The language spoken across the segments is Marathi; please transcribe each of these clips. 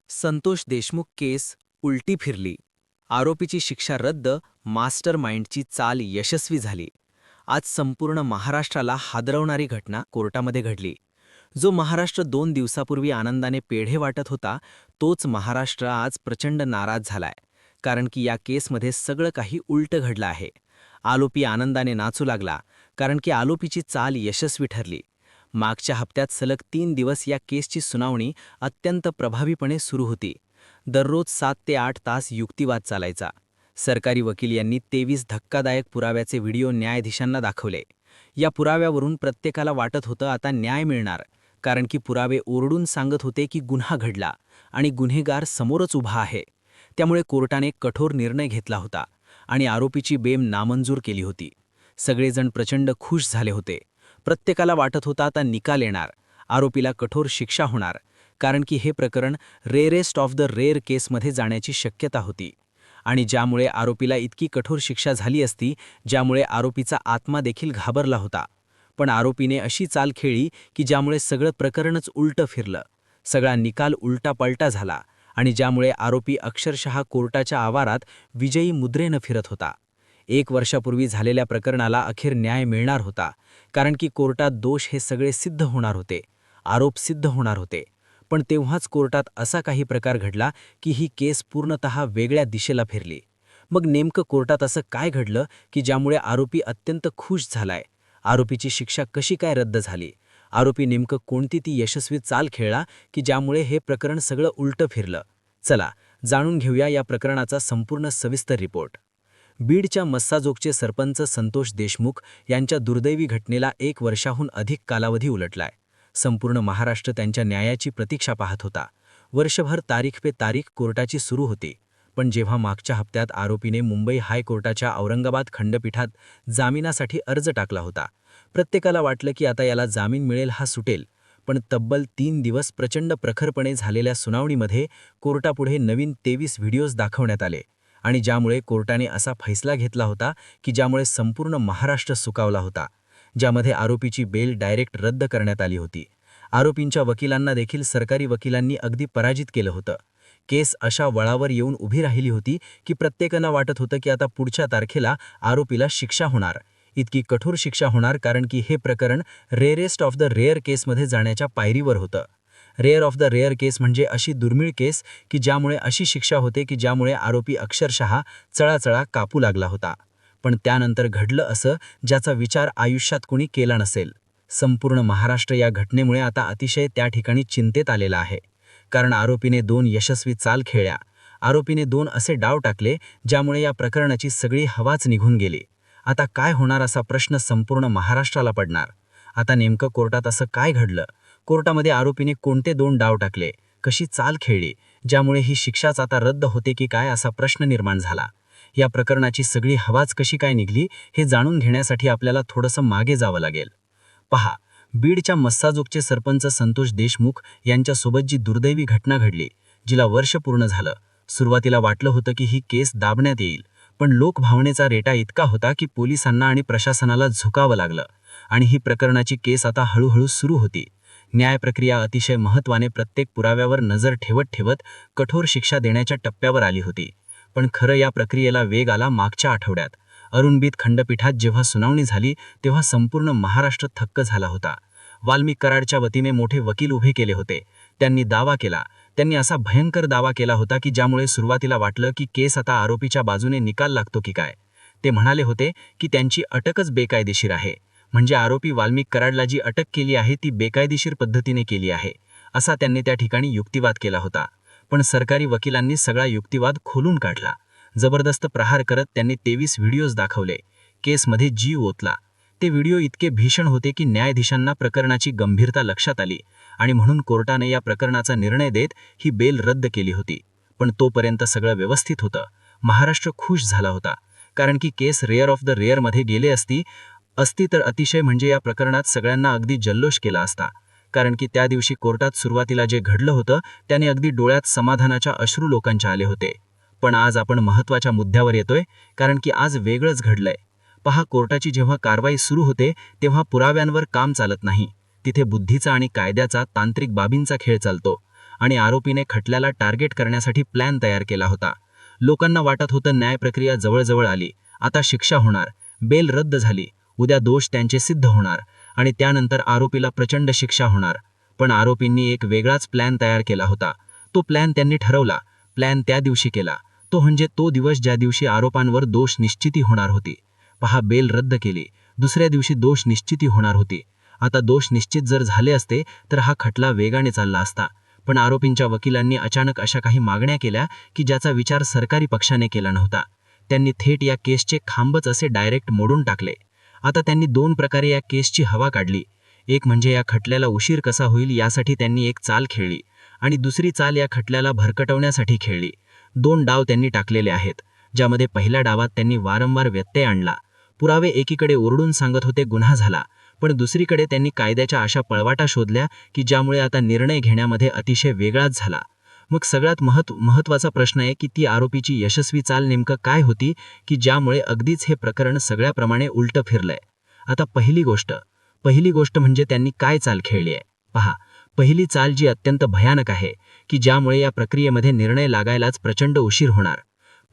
संतोष देशमुख केस उलटी फिरली. आरोपीची शिक्षा रद्द. मास्टर माइंडची चाल यशस्वी झाली. आज संपूर्ण महाराष्ट्राला हादरवणारी घटना कोर्टामध्ये घडली. जो महाराष्ट्र 2 दिवसापूर्वी आनंदाने पेढे वाटत होता, तोच महाराष्ट्र आज प्रचंड नाराज झालाय. कारण की या केसमध्ये सगळं काही उलटं घडलं आहे. आरोपी आनंदाने नाचू लागला, कारण की आरोपीची चाल यशस्वी ठरली. मागच्या हप्त्यात सलग 3 दिवस या केसची सुनावणी अत्यंत प्रभावीपणे सुरू होती. दररोज 7 ते 8 तास युक्तिवाद चालायचा. सरकारी वकील यांनी 23 धक्कादायक पुराव्याचे व्हिडिओ न्यायाधीशांना दाखवले. या पुराव्यावरून प्रत्येकाला वाटत होतं आता न्याय मिळणार, कारण की पुरावे ओरडून सांगत होते की गुन्हा घडला आणि गुन्हेगार समोरच उभा आहे. त्यामुळे कोर्टाने कठोर निर्णय घेतला होता आणि आरोपीची बेम नामंजूर केली होती. सगळेजण प्रचंड खुश झाले होते. प्रत्येकाला वाटत होता आता निकाल येणार, आरोपीला कठोर शिक्षा होणार, कारण की हे प्रकरण रेअरेस्ट ऑफ द रेअर केसमध्ये जाण्याची शक्यता होती. आणि ज्यामुळे आरोपीला इतकी कठोर शिक्षा झाली असती, ज्यामुळे आरोपीचा आत्मा देखील घाबरला होता. पण आरोपीने अशी चाल खेळली की ज्यामुळे सगळं प्रकरणच उलटं फिरलं. सगळा निकाल उलटापलटा झाला आणि ज्यामुळे आरोपी अक्षरशः कोर्टाच्या आवारात विजयी मुद्रेनं फिरत होता. 1 वर्षापूर्वी झालेल्या प्रकरणाला अखेर न्याय मिळणार होता, कारण की कोर्टात दोष हे सगळे सिद्ध होणार होते, आरोप सिद्ध होणार होते. पण तेव्हाच कोर्टात असा काही प्रकार घडला की ही केस पूर्णतः वेगळ्या दिशेला फिरली. मग नेमकं कोर्टात असं काय घडलं की ज्यामुळे आरोपी अत्यंत खुश झालाय? आरोपीची शिक्षा कशी काय रद्द झाली? आरोपी नेमकं कोणती ती यशस्वी चाल खेळला की ज्यामुळे हे प्रकरण सगळं उलटं फिरलं? चला जाणून घेऊया या प्रकरणाचा संपूर्ण सविस्तर रिपोर्ट. बीडच्या मस्साजोगचे सरपंच संतोष देशमुख यांच्या दुर्दैवी घटनेला 1 वर्षाहून अधिक कालावधी उलटलाय. संपूर्ण महाराष्ट्र त्यांच्या न्यायाची प्रतीक्षा पाहत होता. वर्षभर तारीख पे तारीख कोर्टाची सुरू होती. पण जेव्हा मागच्या हप्त्यात आरोपीने मुंबई हायकोर्टाच्या औरंगाबाद खंडपीठात जामिनासाठी अर्ज टाकला होता, प्रत्येकाला वाटलं की आता याला जामीन मिळेल, हा सुटेल. पण तब्बल 3 दिवस प्रचंड प्रखरपणे झालेल्या सुनावणीमध्ये कोर्टापुढे नवीन 23 व्हिडिओज दाखवण्यात आले आणि ज्यामुळे कोर्टाने असा फैसला घेतला होता की ज्यामुळे संपूर्ण महाराष्ट्र सुकावला होता. ज्यामध्ये आरोपीची बेल डायरेक्ट रद्द करण्यात आली होती. आरोपींच्या वकिलांना देखील सरकारी वकिलांनी अगदी पराजित केलं होतं. केस अशा वळावर येऊन उभी राहिली होती की प्रत्येकाला वाटत होतं की आता पुढच्या तारखेला आरोपीला शिक्षा होणार, इतकी कठोर शिक्षा होणार, कारण की हे प्रकरण रेअरेस्ट ऑफ द रेअर केसमध्ये जाण्याच्या पायरीवर होतं. रेअर ऑफ द रेअर केस म्हणजे अशी दुर्मिळ केस की ज्यामुळे अशी शिक्षा होते की ज्यामुळे आरोपी अक्षरशः चळाचळा कापू लागला होता. पण त्यानंतर घडलं असं ज्याचा विचार आयुष्यात कुणी केला नसेल. संपूर्ण महाराष्ट्र या घटनेमुळे आता अतिशय त्या ठिकाणी चिंतेत आलेला आहे. कारण आरोपीने 2 यशस्वी चाल खेळल्या. आरोपीने 2 असे डाव टाकले ज्यामुळे या प्रकरणाची सगळी हवाच निघून गेली. आता काय होणार असा प्रश्न संपूर्ण महाराष्ट्राला पडणार. आता नेमकं कोर्टात असं काय घडलं? कोर्टामध्ये आरोपीने कोणते 2 डाव टाकले, कशी चाल खेळली, ज्यामुळे ही शिक्षाच आता रद्द होते की काय असा प्रश्न निर्माण झाला. या प्रकरणाची सगळी हवाच कशी काय निघली हे जाणून घेण्यासाठी आपल्याला थोडंसं मागे जावं लागेल. पहा, बीडच्या मस्साजोगचे सरपंच संतोष देशमुख यांच्यासोबत जी दुर्दैवी घटना घडली, जिला वर्ष पूर्ण झालं. सुरुवातीला वाटलं होतं की ही केस दाबण्यात येईल, पण लोकभावनेचा रेटा इतका होता की पोलिसांना आणि प्रशासनाला झुकावं लागलं आणि ही प्रकरणाची केस आता हळूहळू सुरू होती. न्याय प्रक्रिया अतिशय महत्त्वाने प्रत्येक पुराव्यावर नजर ठेवत ठेवत कठोर शिक्षा देण्याच्या टप्प्यावर आली होती. पण खरं या प्रक्रियेला वेग आला मागच्या आठवड्यात. अरुणबीत खंडपीठात जेव्हा सुनावणी झाली तेव्हा संपूर्ण महाराष्ट्र थक्क झाला होता. वाल्मिक कराडच्या वतीने मोठे वकील उभे केले होते. त्यांनी दावा केला. त्यांनी असा भयंकर दावा केला होता की ज्यामुळे सुरुवातीला वाटलं की केस आता आरोपीच्या बाजूने निकाल लागतो की काय. ते म्हणाले होते की त्यांची अटकच बेकायदेशीर आहे, म्हणजे आरोपी वाल्मिक कराडला जी अटक केली आहे ती बेकायदेशीर पद्धतीने केली आहे, असा त्यांनी त्या ठिकाणी युक्तिवाद केला होता. पण सरकारी वकिलांनी सगळा युक्तिवाद खोलून काढला. जबरदस्त प्रहार करत त्यांनी 23 व्हिडिओज दाखवले. केसमध्ये जीव ओतला. ते व्हिडिओ इतके भीषण होते की न्यायाधीशांना प्रकरणाची गंभीरता लक्षात आली आणि म्हणून कोर्टाने या प्रकरणाचा निर्णय देत ही बेल रद्द केली होती. पण तोपर्यंत सगळं व्यवस्थित होतं. महाराष्ट्र खुश झाला होता, कारण की केस रेअर ऑफ द रेअरमध्ये गेले असती तर अतिशय म्हणजे या प्रकरणात सगळ्यांना अगदी जल्लोष केला असता. कारण की त्या दिवशी कोर्टात सुरुवातीला जे घडलं होतं त्याने अगदी डोळ्यात समाधानाच्या अश्रू लोकांच्या आले होते. पण आज आपण महत्त्वाच्या मुद्द्यावर येतोय, कारण की आज वेगळंच घडलंय. पहा, कोर्टाची जेव्हा कारवाई सुरू होते तेव्हा पुराव्यांवर काम चालत नाही, तिथे बुद्धीचा आणि कायद्याचा, तांत्रिक बाबींचा खेळ चालतो. आणि आरोपीने खटल्याला टार्गेट करण्यासाठी प्लॅन तयार केला होता. लोकांना वाटत होतं न्याय प्रक्रिया जवळ आली, आता शिक्षा होणार, बेल रद्द झाली, उद्या दोष त्यांचे सिद्ध होणार आणि त्यानंतर आरोपीला प्रचंड शिक्षा होणार. पण आरोपींनी एक वेगळाच प्लॅन तयार केला होता. तो प्लॅन त्यांनी ठरवला, प्लॅन त्या दिवशी केला, तो म्हणजे तो दिवस ज्या दिवशी आरोपांवर दोष निश्चिती होणार होती. पहा, बेल रद्द केली, दुसऱ्या दिवशी दोष निश्चिती होणार होती. आता दोष निश्चित जर झाले असते तर हा खटला वेगाने चालला असता. पण आरोपींच्या वकिलांनी अचानक अशा काही मागण्या केल्या की ज्याचा विचार सरकारी पक्षाने केला नव्हता. त्यांनी थेट या केसचे खांबच असे डायरेक्ट मोडून टाकले. आता त्यांनी दोन प्रकारे या केसची हवा काढली. एक म्हणजे या खटल्याला उशीर कसा होईल यासाठी त्यांनी एक चाल खेळली आणि दुसरी चाल या खटल्याला भरकटवण्यासाठी खेळली. दोन डाव त्यांनी टाकलेले आहेत, ज्यामध्ये पहिल्या डावात त्यांनी वारंवार व्यत्यय आणला. पुरावे एकीकडे ओरडून सांगत होते गुन्हा झाला, पण दुसरीकडे त्यांनी कायद्याच्या अशा पळवाटा शोधल्या की ज्यामुळे आता निर्णय घेण्यामध्ये अतिशय वेगळाच झाला. मग सगळ्यात महत्त्वाचा प्रश्न आहे की ती आरोपीची यशस्वी चाल नेमकं काय होती की ज्यामुळे अगदीच हे प्रकरण सगळ्याप्रमाणे उलटं फिरलंय. आता पहिली गोष्ट म्हणजे त्यांनी काय चाल खेळली आहे. पहा, पहिली चाल जी अत्यंत भयानक आहे की ज्यामुळे या प्रक्रियेमध्ये निर्णय लागायलाच प्रचंड उशीर होणार.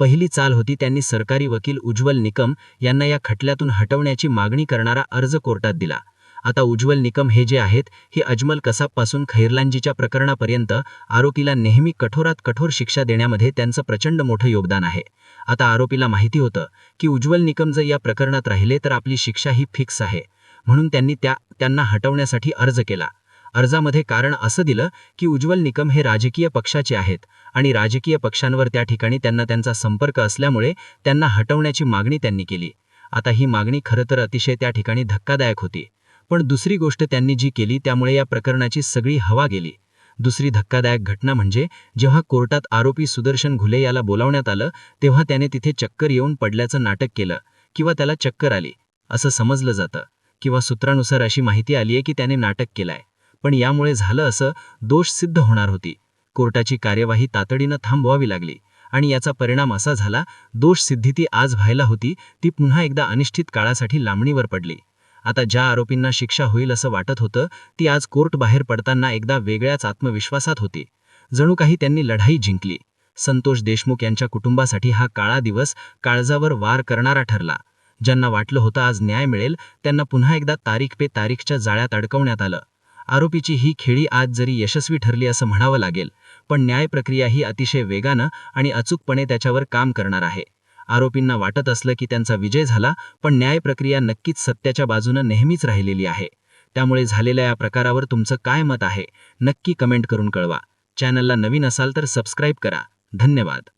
पहिली चाल होती त्यांनी सरकारी वकील उज्ज्वल निकम यांना या खटल्यातून हटवण्याची मागणी करणारा अर्ज कोर्टात दिला. आता उज्ज्वल निकम हे जे आहेत, हे अजमल कसाबपासून खैरलांजीच्या प्रकरणापर्यंत आरोपीला नेहमी कठोरात कठोर शिक्षा देण्यामध्ये त्यांचं प्रचंड मोठं योगदान आहे. आता आरोपीला माहिती होतं की उज्ज्वल निकम जर या प्रकरणात राहिले तर आपली शिक्षा ही फिक्स आहे, म्हणून त्यांनी त्यांना हटवण्यासाठी अर्ज केला. अर्जामध्ये कारण असं दिलं की उज्ज्वल निकम हे राजकीय पक्षाचे आहेत आणि राजकीय पक्षांवर त्या ठिकाणी त्यांचा संपर्क असल्यामुळे त्यांना हटवण्याची मागणी त्यांनी केली. आता ही मागणी खरं तर अतिशय त्या ठिकाणी धक्कादायक होती. पण दुसरी गोष्ट त्यांनी जी केली त्यामुळे या प्रकरणाची सगळी हवा गेली. दुसरी धक्कादायक घटना म्हणजे जेव्हा कोर्टात आरोपी सुदर्शन घुले याला बोलावण्यात आलं तेव्हा त्याने तिथे चक्कर येऊन पडल्याचं नाटक केलं किंवा त्याला चक्कर आली असं समजलं जातं, किंवा सूत्रानुसार अशी माहिती आली आहे की त्याने नाटक केलंय. पण यामुळे झालं असं, दोष सिद्ध होणार होती. कोर्टाची कार्यवाही तातडीनं थांबवावी लागली आणि याचा परिणाम असा झाला, दोष सिद्धी ती आज व्हायला होती ती पुन्हा एकदा अनिश्चित काळासाठी लांबणीवर पडली. आता ज्या आरोपींना शिक्षा होईल असं वाटत होतं ती आज कोर्ट बाहेर पडताना एकदा वेगळ्याच आत्मविश्वासात होती. जणू काही त्यांनी लढाई जिंकली. संतोष देशमुख यांच्या कुटुंबासाठी हा काळा दिवस काळजावर वार करणारा ठरला. ज्यांना वाटलं होतं आज न्याय मिळेल त्यांना पुन्हा एकदा तारीख पे तारीखच्या जाळ्यात अडकवण्यात आलं. आरोपीची ही खेळी आज जरी यशस्वी ठरली असं म्हणावं लागेल, पण न्याय प्रक्रिया ही अतिशय वेगानं आणि अचूकपणे त्याच्यावर काम करणार आहे. आरोपींना वाटत असलं की त्यांचा विजय झाला, पण न्याय प्रक्रिया नक्कीच सत्याच्या बाजूनं नेहमीच राहिलेली आहे. त्यामुळे झालेल्या या प्रकारावर तुमचं काय मत आहे नक्की कमेंट करून कळवा. चॅनलला नवीन असाल तर सबस्क्राईब करा. धन्यवाद.